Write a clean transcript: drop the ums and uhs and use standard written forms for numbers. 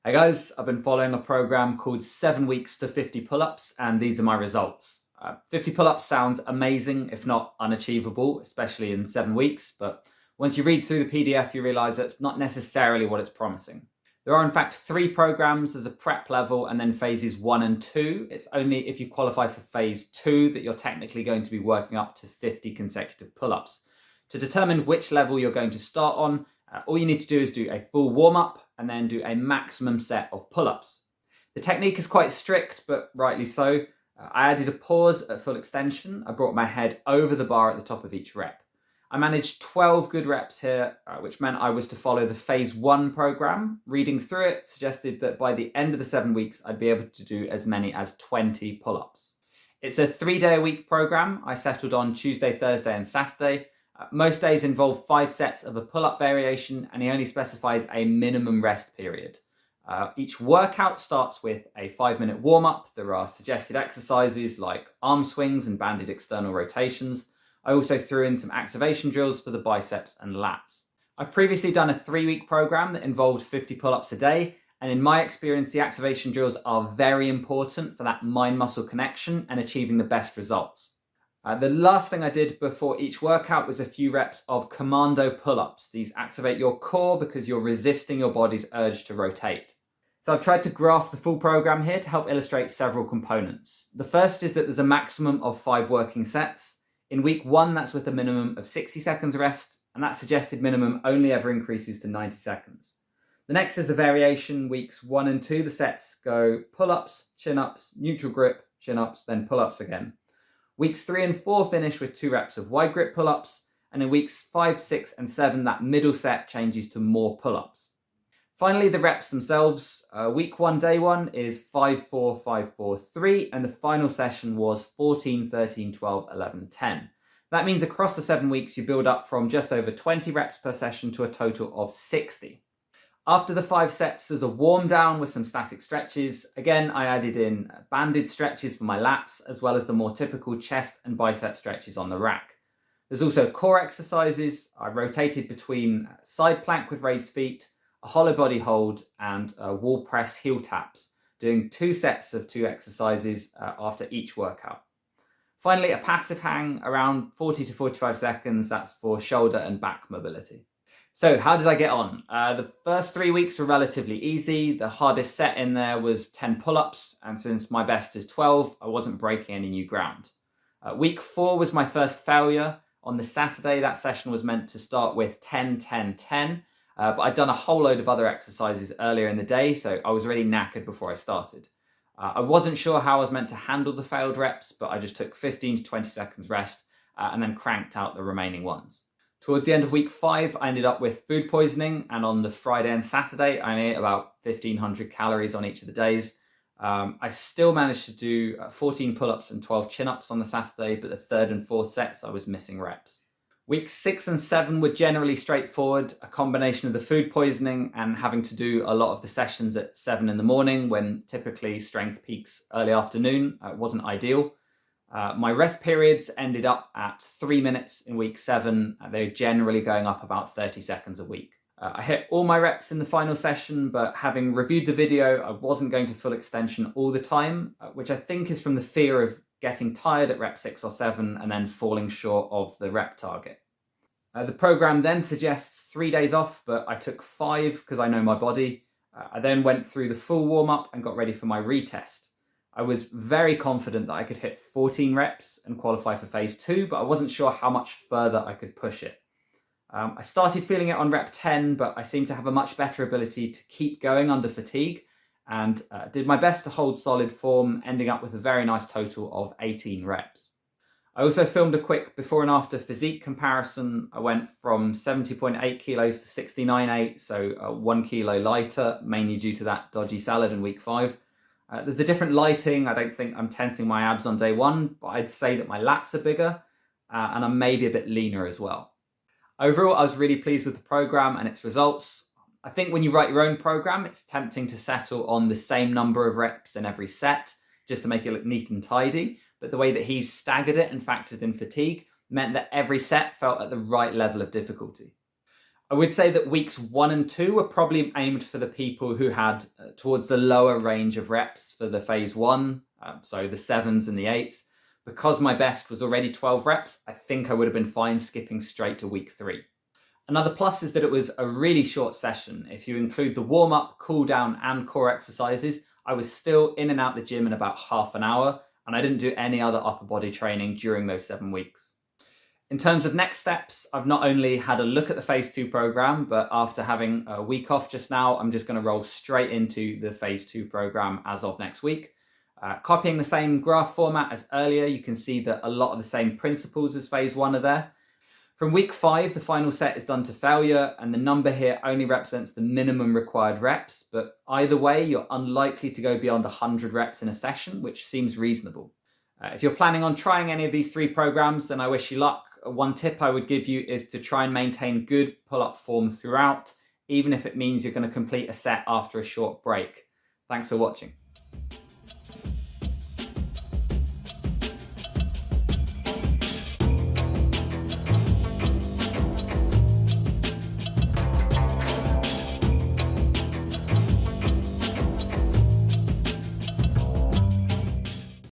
Hey guys, I've been following a program called 7 Weeks to 50 Pull-Ups, and these are my results. 50 pull-ups sounds amazing, if not unachievable, especially in 7 weeks, but once you read through the PDF, you realize that's not necessarily what it's promising. There are in fact 3 programs as a prep level and then phases 1 and 2. It's only if you qualify for phase 2 that you're technically going to be working up to 50 consecutive pull-ups. To determine which level you're going to start on, all you need to do is do a full warm-up and then do a maximum set of pull-ups. The technique is quite strict, but rightly so. I added a pause at full extension. I brought my head over the bar at the top of each rep. I managed 12 good reps here, which meant I was to follow the phase 1 program. Reading through it suggested that by the end of the 7 weeks, I'd be able to do as many as 20 pull-ups. It's a 3-day-a-week program. I settled on Tuesday, Thursday, and Saturday. Most days involve 5 sets of a pull-up variation, and he only specifies a minimum rest period. Each workout starts with a 5-minute warm-up. There are suggested exercises like arm swings and banded external rotations. I also threw in some activation drills for the biceps and lats. I've previously done a 3-week program that involved 50 pull-ups a day, and in my experience, the activation drills are very important for that mind-muscle connection and achieving the best results. The last thing I did before each workout was a few reps of commando pull-ups. These activate your core because you're resisting your body's urge to rotate. So I've tried to graph the full program here to help illustrate several components. The first is that there's a maximum of 5 working sets. In week 1, that's with a minimum of 60 seconds rest, and that suggested minimum only ever increases to 90 seconds. The next is the variation. Weeks 1 and 2, the sets go pull-ups, chin-ups, neutral grip, chin-ups, then pull-ups again. Weeks 3 and 4 finish with 2 reps of wide grip pull-ups, and in weeks 5, 6, and 7, that middle set changes to more pull-ups. Finally, the reps themselves. Week 1, day 1 is 5, 4, 5, 4, 3, and the final session was 14, 13, 12, 11, 10. That means across the 7 weeks, you build up from just over 20 reps per session to a total of 60. After the 5 sets, there's a warm down with some static stretches. Again, I added in banded stretches for my lats, as well as the more typical chest and bicep stretches on the rack. There's also core exercises. I rotated between side plank with raised feet, a hollow body hold, and wall press heel taps, doing 2 sets of 2 exercises after each workout. Finally, a passive hang around 40 to 45 seconds. That's for shoulder and back mobility. So how did I get on? The first 3 weeks were relatively easy. The hardest set in there was 10 pull-ups, and since my best is 12, I wasn't breaking any new ground. Week 4 was my first failure. On the Saturday, that session was meant to start with 10, 10, 10, but I'd done a whole load of other exercises earlier in the day, so I was really knackered before I started. I wasn't sure how I was meant to handle the failed reps, but I just took 15 to 20 seconds rest and then cranked out the remaining ones. Towards the end of week 5, I ended up with food poisoning, and on the Friday and Saturday, I ate about 1,500 calories on each of the days. I still managed to do 14 pull-ups and 12 chin-ups on the Saturday, but the 3rd and 4th sets, I was missing reps. Weeks 6 and 7 were generally straightforward, a combination of the food poisoning and having to do a lot of the sessions at 7 in the morning when typically strength peaks early afternoon. Wasn't ideal. My rest periods ended up at 3 minutes in week 7. They're generally going up about 30 seconds a week. I hit all my reps in the final session, but having reviewed the video, I wasn't going to full extension all the time, which I think is from the fear of getting tired at rep 6 or 7 and then falling short of the rep target. The program then suggests 3 days off, but I took 5 because I know my body. I then went through the full warm-up and got ready for my retest. I was very confident that I could hit 14 reps and qualify for phase 2, but I wasn't sure how much further I could push it. I started feeling it on rep 10, but I seemed to have a much better ability to keep going under fatigue and did my best to hold solid form, ending up with a very nice total of 18 reps. I also filmed a quick before and after physique comparison. I went from 70.8 kilos to 69.8, so 1 kilo lighter, mainly due to that dodgy salad in week 5. There's a different lighting. I don't think I'm tensing my abs on day 1, but I'd say that my lats are bigger and I'm maybe a bit leaner as well. Overall, I was really pleased with the program and its results. I think when you write your own program, it's tempting to settle on the same number of reps in every set just to make it look neat and tidy. But the way that he's staggered it and factored in fatigue meant that every set felt at the right level of difficulty. I would say that weeks 1 and 2 were probably aimed for the people who had towards the lower range of reps for the phase 1, so the 7s and the 8s. Because my best was already 12 reps, I think I would have been fine skipping straight to week 3. Another plus is that it was a really short session. If you include the warm-up, cool-down and core exercises, I was still in and out the gym in about half an hour, and I didn't do any other upper body training during those 7 weeks. In terms of next steps, I've not only had a look at the phase 2 program, but after having a week off just now, I'm just going to roll straight into the phase 2 program as of next week. Copying the same graph format as earlier, you can see that a lot of the same principles as phase 1 are there. From week 5, the final set is done to failure, and the number here only represents the minimum required reps, but either way, you're unlikely to go beyond 100 reps in a session, which seems reasonable. If you're planning on trying any of these 3 programs, then I wish you luck. One tip I would give you is to try and maintain good pull-up form throughout, even if it means you're going to complete a set after a short break. Thanks for watching.